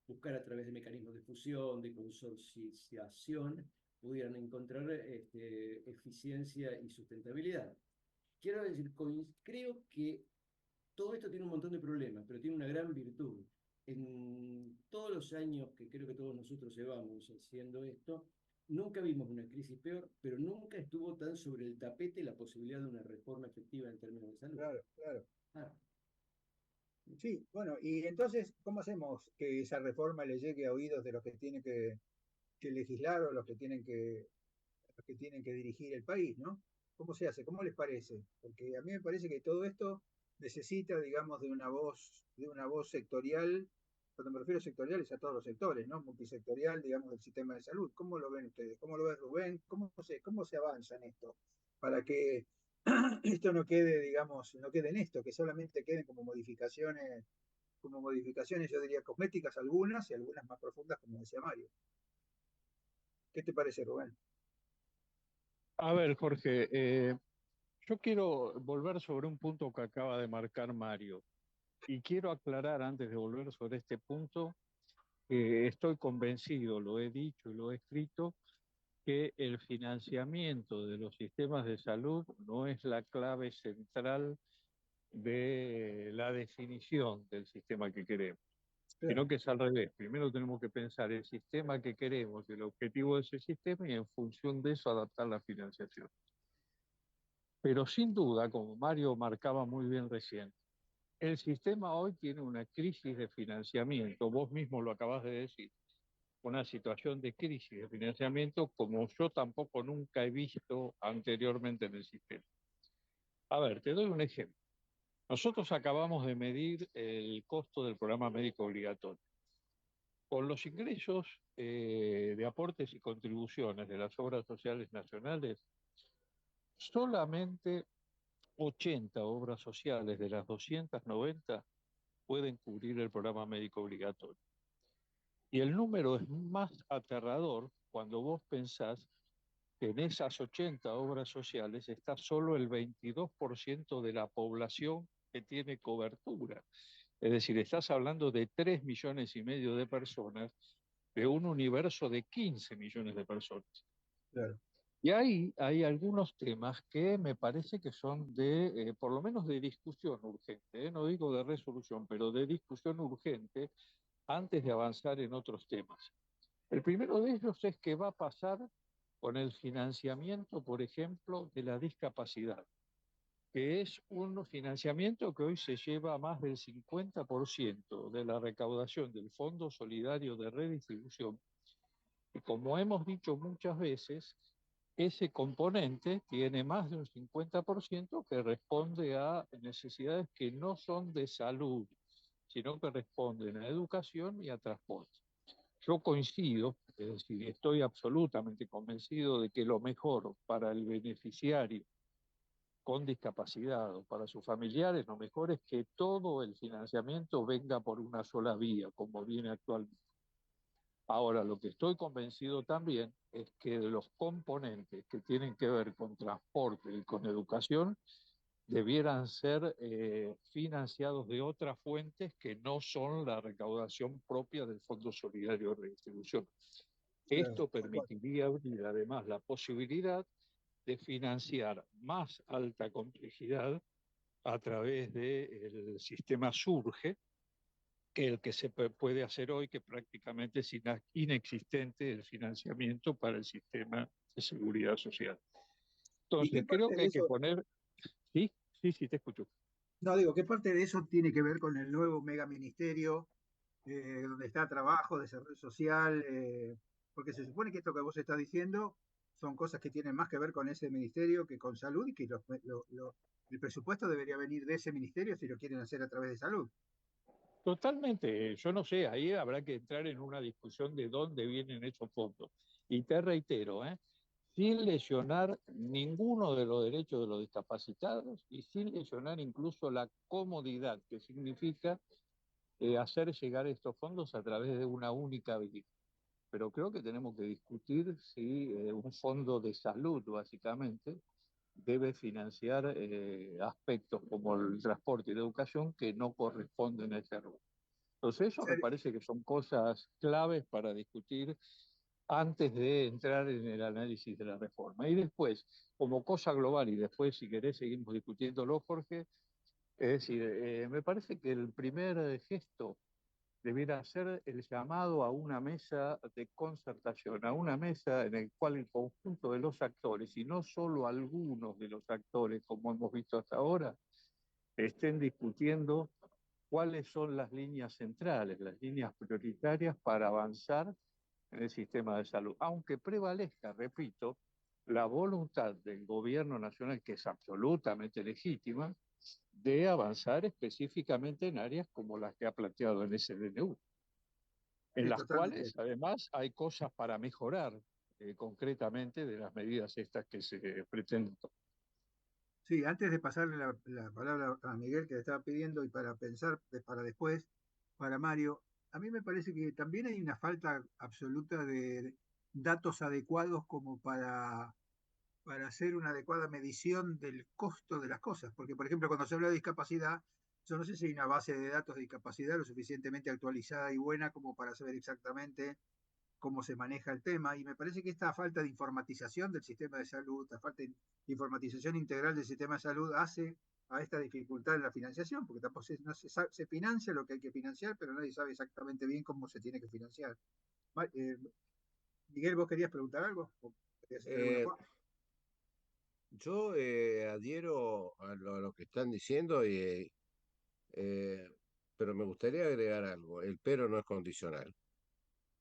buscar a través de mecanismos de fusión, de consorciación, pudieran encontrar eficiencia y sustentabilidad. Quiero decir, creo que todo esto tiene un montón de problemas, pero tiene una gran virtud. En todos los años que creo que todos nosotros llevamos haciendo esto, nunca vimos una crisis peor, pero nunca estuvo tan sobre el tapete la posibilidad de una reforma efectiva en términos de salud. Claro, claro. Ah, Sí, bueno, y entonces, ¿cómo hacemos que esa reforma le llegue a oídos de los que tienen que legislar o los que tienen que dirigir el país, ¿no? ¿Cómo se hace? ¿Cómo les parece? Porque a mí me parece que todo esto necesita, digamos, de una voz sectorial. Cuando me refiero a sectorial es a todos los sectores, ¿no? Multisectorial, digamos, del sistema de salud. ¿Cómo lo ven ustedes? ¿Cómo lo ve Rubén? Cómo se avanza en esto? Para que esto no quede, digamos, no quede en esto, que solamente queden como modificaciones, yo diría, cosméticas algunas y algunas más profundas, como decía Mario. ¿Qué te parece, Rubén? A ver, Jorge, yo quiero volver sobre un punto que acaba de marcar Mario y quiero aclarar antes de volver sobre este punto que estoy convencido, lo he dicho y lo he escrito, que el financiamiento de los sistemas de salud no es la clave central de la definición del sistema que queremos, sino Claro, que es al revés. Primero tenemos que pensar el sistema que queremos, el objetivo de ese sistema y en función de eso adaptar la financiación. Pero sin duda, como Mario marcaba muy bien recién, el sistema hoy tiene una crisis de financiamiento, vos mismo lo acabás de decir, una situación de crisis de financiamiento como yo tampoco nunca he visto anteriormente en el sistema. A ver, te doy un ejemplo. Nosotros acabamos de medir el costo del programa médico obligatorio. Con los ingresos de aportes y contribuciones de las obras sociales nacionales, solamente 80 obras sociales de las 290 pueden cubrir el programa médico obligatorio. Y el número es más aterrador cuando vos pensás que en esas 80 obras sociales está solo el 22% de la población que tiene cobertura. Es decir, estás hablando de 3,5 millones de personas de un universo de 15 millones de personas. Claro. Y ahí hay algunos temas que me parece que son por lo menos de discusión urgente, no digo de resolución, pero de discusión urgente antes de avanzar en otros temas. El primero de ellos es qué va a pasar con el financiamiento, por ejemplo, de la discapacidad, que es un financiamiento que hoy se lleva más del 50% de la recaudación del Fondo Solidario de Redistribución. Y como hemos dicho muchas veces, ese componente tiene más de un 50% que responde a necesidades que no son de salud, sino que responden a educación y a transporte. Yo coincido, es decir, estoy absolutamente convencido de que lo mejor para el beneficiario con discapacidad o para sus familiares, lo mejor es que todo el financiamiento venga por una sola vía, como viene actualmente. Ahora, lo que estoy convencido también es que de los componentes que tienen que ver con transporte y con educación, debieran ser financiados de otras fuentes que no son la recaudación propia del Fondo Solidario de Redistribución. Esto permitiría abrir además la posibilidad de financiar más alta complejidad a través del sistema SURGE, que el que se puede hacer hoy, que prácticamente es inexistente el financiamiento para el sistema de seguridad social. ¿Y qué Entonces, creo parte que de hay que eso, poner... Sí, sí, te escucho. no digo, qué parte de eso tiene que ver con el nuevo megaministerio, donde está trabajo, desarrollo social? Porque se supone que esto que vos estás diciendo son cosas que tienen más que ver con ese ministerio que con salud y que el presupuesto debería venir de ese ministerio si lo quieren hacer a través de salud. Totalmente, yo no sé, ahí habrá que entrar en una discusión de dónde vienen esos fondos. Y te reitero, sin lesionar ninguno de los derechos de los discapacitados y sin lesionar incluso la comodidad que significa hacer llegar estos fondos a través de una única vía. Pero creo que tenemos que discutir si un fondo de salud, básicamente, debe financiar aspectos como el transporte y la educación que no corresponden a ese rubro. Entonces, eso me parece que son cosas claves para discutir antes de entrar en el análisis de la reforma. Y después, como cosa global, y después, si querés, seguimos discutiéndolo, Jorge, es decir, me parece que el primer gesto debiera ser el llamado a una mesa de concertación, a una mesa en la cual el conjunto de los actores, y no solo algunos de los actores, como hemos visto hasta ahora, estén discutiendo cuáles son las líneas centrales, las líneas prioritarias para avanzar en el sistema de salud, aunque prevalezca, repito, la voluntad del gobierno nacional, que es absolutamente legítima, de avanzar específicamente en áreas como las que ha planteado el SDNU, en Sí, las totalmente. cuales además hay cosas para mejorar concretamente de las medidas estas que se pretenden tomar. Sí, antes de pasarle la palabra a Miguel que le estaba pidiendo y para pensar para después, para Mario, a mí me parece que también hay una falta absoluta de datos adecuados como para hacer una adecuada medición del costo de las cosas. Porque, por ejemplo, cuando se habla de discapacidad, yo no sé si hay una base de datos de discapacidad lo suficientemente actualizada y buena como para saber exactamente cómo se maneja el tema, y me parece que esta falta de informatización del sistema de salud, esta falta de informatización integral del sistema de salud hace a esta dificultad en la financiación, porque tampoco no se financia lo que hay que financiar, pero nadie sabe exactamente bien cómo se tiene que financiar. Miguel, ¿vos querías preguntar algo? ¿O querías hacer alguna Eh, cosa? yo adhiero a lo que están diciendo, eh, pero me gustaría agregar algo. El pero no es condicional.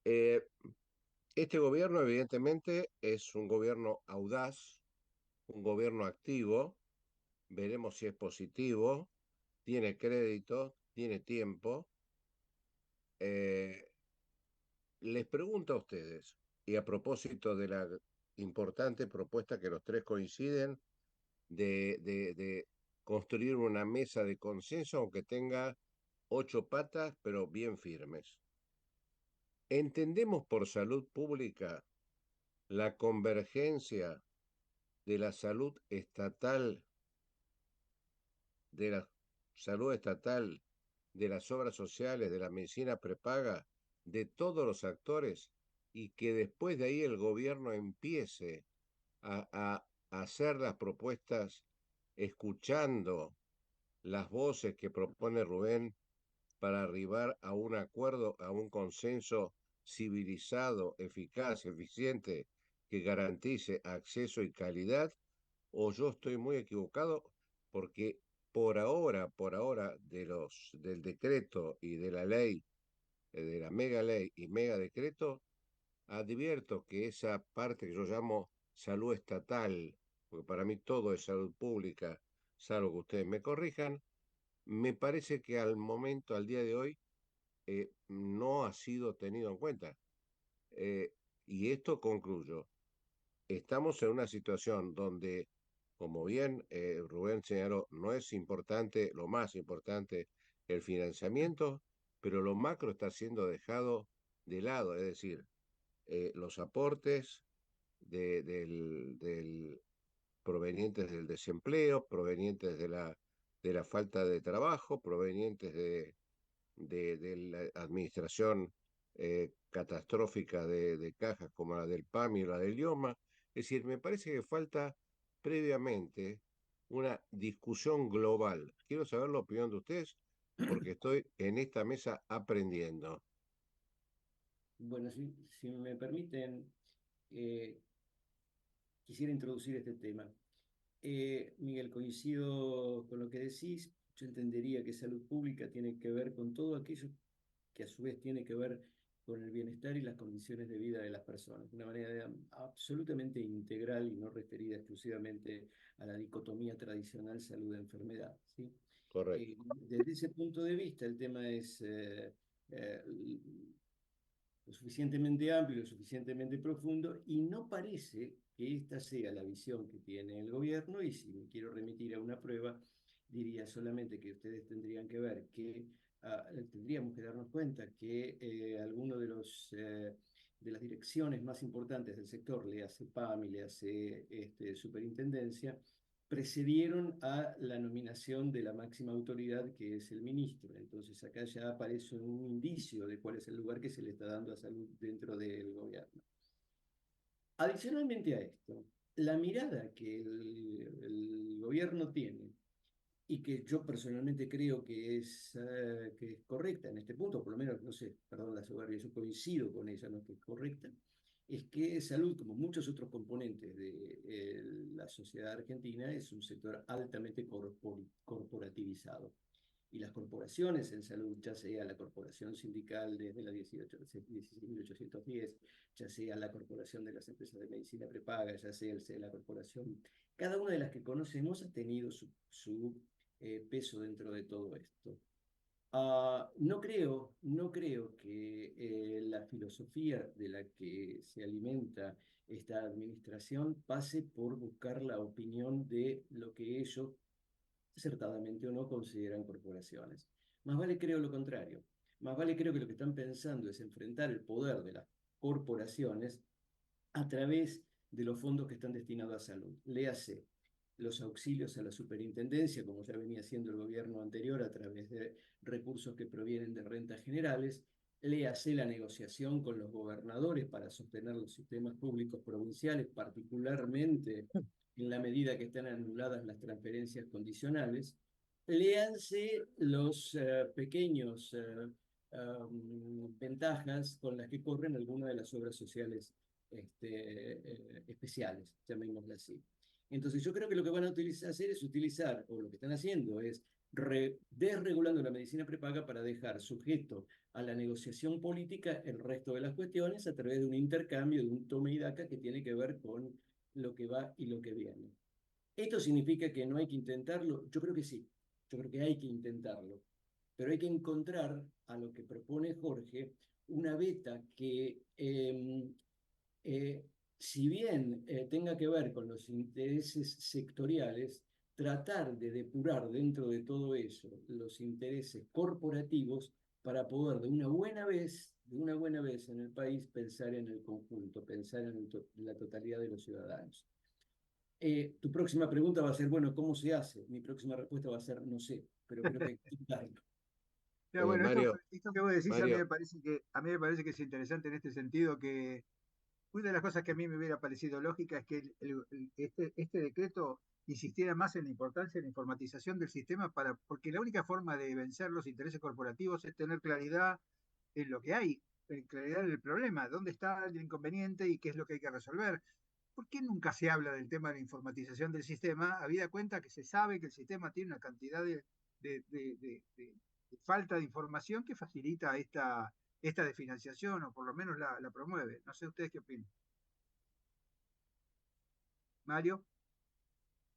Eh, este gobierno evidentemente es un gobierno audaz, un gobierno activo, veremos si es positivo, tiene crédito, tiene tiempo. Eh, Les pregunto a ustedes, y a propósito de la importante propuesta que los tres coinciden, de construir una mesa de consenso, aunque tenga 8 patas, pero bien firmes. ¿Entendemos por salud pública la convergencia de la salud estatal, de la salud estatal, de las obras sociales, de la medicina prepaga, de todos los actores, y que después de ahí el gobierno empiece a hacer las propuestas escuchando las voces que propone Rubén para arribar a un acuerdo, a un consenso civilizado, eficaz, eficiente, que garantice acceso y calidad? ¿O yo estoy muy equivocado? Porque por ahora, del decreto y de la ley, de la mega ley y mega decreto, advierto que esa parte que yo llamo salud estatal, porque para mí todo es salud pública, salvo que ustedes me corrijan, me parece que al momento, al día de hoy, no ha sido tenido en cuenta. Eh, y esto concluyo. Estamos en una situación donde, como bien Rubén señaló, no es importante, lo más importante, el financiamiento, pero lo macro está siendo dejado de lado, es decir, los aportes del provenientes del desempleo, provenientes de la falta de trabajo, provenientes de la administración catastrófica de cajas como la del PAMI o la del IOMA. Es decir, me parece que falta previamente una discusión global. Quiero saber la opinión de ustedes porque estoy en esta mesa aprendiendo. Bueno, si me permiten, eh, quisiera introducir este tema. Miguel, coincido con lo que decís. Yo entendería que salud pública tiene que ver con todo aquello que a su vez tiene que ver con el bienestar y las condiciones de vida de las personas, de una manera absolutamente integral y no referida exclusivamente a la dicotomía tradicional salud-enfermedad, ¿sí? Correcto. Desde ese punto de vista, el tema es eh, lo suficientemente amplio, lo suficientemente profundo, y no parece que esta sea la visión que tiene el gobierno, y si me quiero remitir a una prueba, diría solamente que ustedes tendrían que ver que tendríamos que darnos cuenta que alguno de las direcciones más importantes del sector, le hace PAMI, le hace superintendencia, precedieron a la nominación de la máxima autoridad, que es el ministro. Entonces acá ya aparece un indicio de cuál es el lugar que se le está dando a salud dentro del gobierno. Adicionalmente a esto, la mirada que el gobierno tiene, y que yo personalmente creo que es correcta en este punto, por lo menos, no sé, perdón la soberbia, yo coincido con ella, no que es correcta, es que salud, como muchos otros componentes de la sociedad argentina, es un sector altamente corporativizado. Y las corporaciones en salud, ya sea la corporación sindical desde la 16.810, ya sea la corporación de las empresas de medicina prepaga, ya sea la corporación, cada una de las que conocemos ha tenido su peso dentro de todo esto. No creo que la filosofía de la que se alimenta esta administración pase por buscar la opinión de lo que ellos, acertadamente o no, consideran corporaciones. Más vale creo lo contrario. Más vale creo que lo que están pensando es enfrentar el poder de las corporaciones a través de los fondos que están destinados a salud. Léase los auxilios a la superintendencia, como ya venía haciendo el gobierno anterior a través de recursos que provienen de rentas generales. Léase la negociación con los gobernadores para sostener los sistemas públicos provinciales, particularmente en la medida que están anuladas las transferencias condicionales. Léanse los pequeños ventajas con las que corren algunas de las obras sociales especiales, llamémosle así. Entonces yo creo que lo que van a hacer es utilizar, o lo que están haciendo es desregulando la medicina prepaga para dejar sujeto a la negociación política el resto de las cuestiones a través de un intercambio, de un toma y daca que tiene que ver con lo que va y lo que viene. ¿Esto significa que no hay que intentarlo? Yo creo que sí, yo creo que hay que intentarlo, pero hay que encontrar a lo que propone Jorge una beta que eh, si bien tenga que ver con los intereses sectoriales, tratar de depurar dentro de todo eso los intereses corporativos para poder de una buena vez en el país pensar en el conjunto, pensar en la totalidad de los ciudadanos. Tu próxima pregunta va a ser, bueno, ¿cómo se hace? Mi próxima respuesta va a ser, no sé, pero creo que hay que intentarlo. Pero bueno, Mario, esto que vos decís Mario, a mí me parece que es interesante en este sentido que una de las cosas que a mí me hubiera parecido lógica es que este decreto insistiera más en la importancia de la informatización del sistema porque la única forma de vencer los intereses corporativos es tener claridad en lo que hay, claridad en el problema, dónde está el inconveniente y qué es lo que hay que resolver. ¿Por qué nunca se habla del tema de la informatización del sistema, habida cuenta que se sabe que el sistema tiene una cantidad de, de- de- de- de falta de información que facilita esta desfinanciación o por lo menos la promueve? No sé ustedes qué opinan. Mario,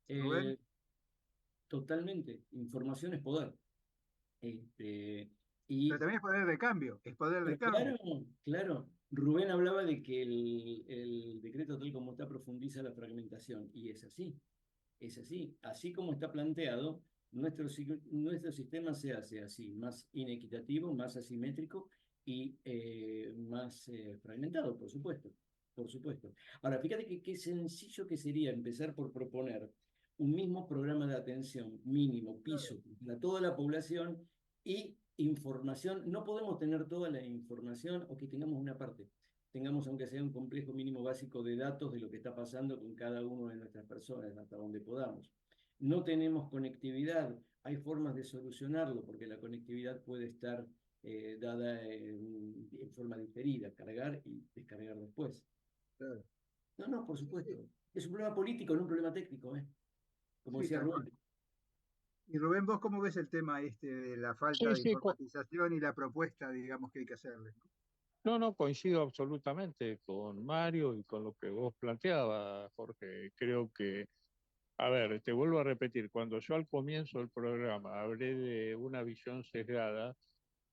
Rubén, Eh, Totalmente, información es poder. Este, pero y también es poder de cambio, es poder de Pero cambio. claro, claro. Rubén hablaba de que el decreto tal como está profundiza la fragmentación, y es así, es así. Así como está planteado, nuestro sistema se hace así, más inequitativo, más asimétrico y más fragmentado, por supuesto, por supuesto. Ahora, fíjate que qué sencillo que sería empezar por proponer un mismo programa de atención mínimo, piso, para toda la población y información. No podemos tener toda la información o que tengamos una parte. Tengamos, aunque sea un complejo mínimo básico de datos de lo que está pasando con cada uno de nuestras personas, hasta donde podamos. No tenemos conectividad, hay formas de solucionarlo, porque la conectividad puede estar dada en forma diferida, cargar y descargar después. Claro. No, no, por Sí, sí, supuesto. Es un problema político, no un problema técnico, como sí, decía tal cual. Rubén. Y Rubén, ¿vos cómo ves el tema este de la falta Sí, de sí, informatización y la propuesta, digamos, que hay que hacerle? no, no, coincido absolutamente con Mario y con lo que vos planteabas, Jorge. Creo que, a ver, te vuelvo a repetir, cuando yo al comienzo del programa hablé de una visión sesgada,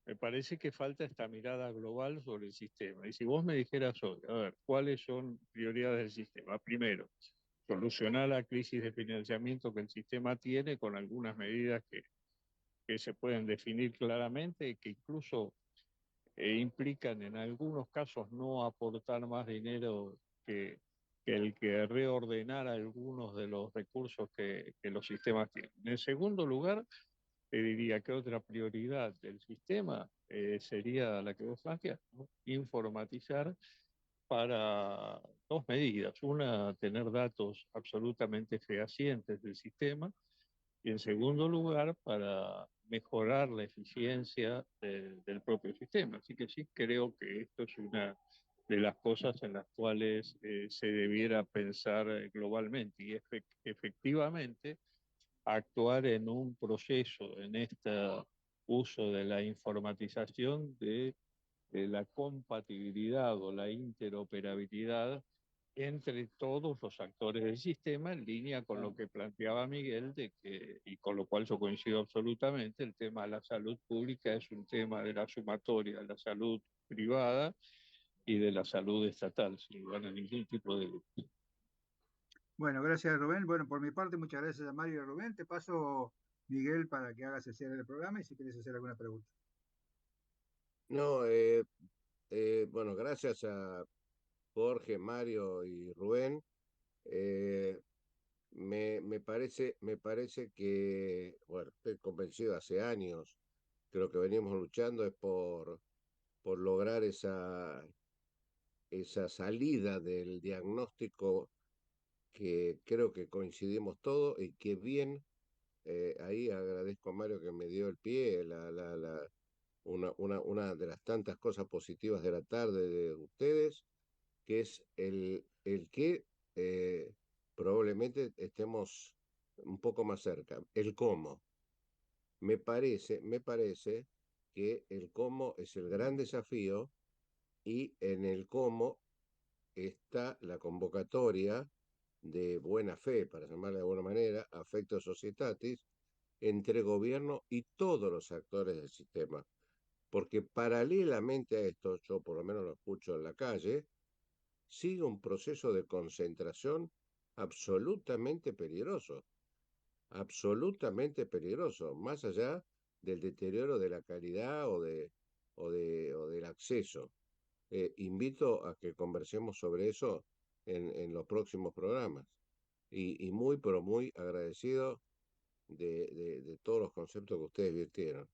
me parece que falta esta mirada global sobre el sistema. Y si vos me dijeras hoy, a ver, ¿cuáles son prioridades del sistema? Primero, solucionar la crisis de financiamiento que el sistema tiene con algunas medidas que se pueden definir claramente y que incluso implican en algunos casos no aportar más dinero que el que reordenar algunos de los recursos que los sistemas tienen. En segundo lugar, te diría que otra prioridad del sistema sería la que vos planteás, ¿no? Informatizar para dos medidas. Una, tener datos absolutamente fehacientes del sistema y en segundo lugar, para mejorar la eficiencia del propio sistema. Así que sí, creo que esto es una de las cosas en las cuales se debiera pensar globalmente y efectivamente actuar en un proceso, en este uso de la informatización de la compatibilidad o la interoperabilidad entre todos los actores del sistema, en línea con lo que planteaba Miguel, de que, y con lo cual yo coincido absolutamente, el tema de la salud pública es un tema de la sumatoria de la salud privada y de la salud estatal, sin lugar a ningún tipo de duda. Bueno, gracias Rubén. Bueno, por mi parte, muchas gracias a Mario y a Rubén. Te paso, Miguel, para que hagas el cierre del programa y si quieres hacer alguna pregunta. no, bueno, gracias a Jorge, Mario y Rubén. Eh, me parece que, bueno, estoy convencido hace años, creo que venimos luchando es por lograr esa salida del diagnóstico que creo que coincidimos todos y que bien, ahí agradezco a Mario que me dio el pie, una de las tantas cosas positivas de la tarde de ustedes, que es el que probablemente estemos un poco más cerca, el cómo. me parece que el cómo es el gran desafío, y en el cómo está la convocatoria de buena fe, para llamarla de alguna manera, affectio societatis, entre gobierno y todos los actores del sistema. Porque paralelamente a esto, yo por lo menos lo escucho en la calle, sigue un proceso de concentración absolutamente peligroso, más allá del deterioro de la calidad o del acceso. Invito a que conversemos sobre eso en los próximos programas. Y muy, pero muy agradecido de todos los conceptos que ustedes virtieron.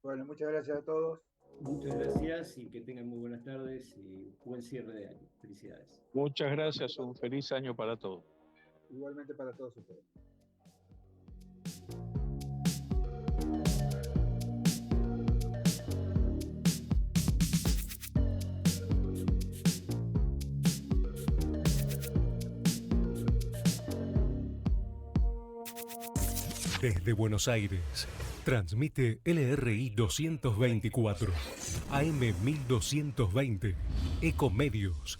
Bueno, muchas gracias a todos. Muchas gracias y que tengan muy buenas tardes y buen cierre de año. Felicidades. Muchas gracias, un feliz año para todos. Igualmente para todos ustedes. Desde Buenos Aires, transmite LRI 224, AM 1220, Ecomedios.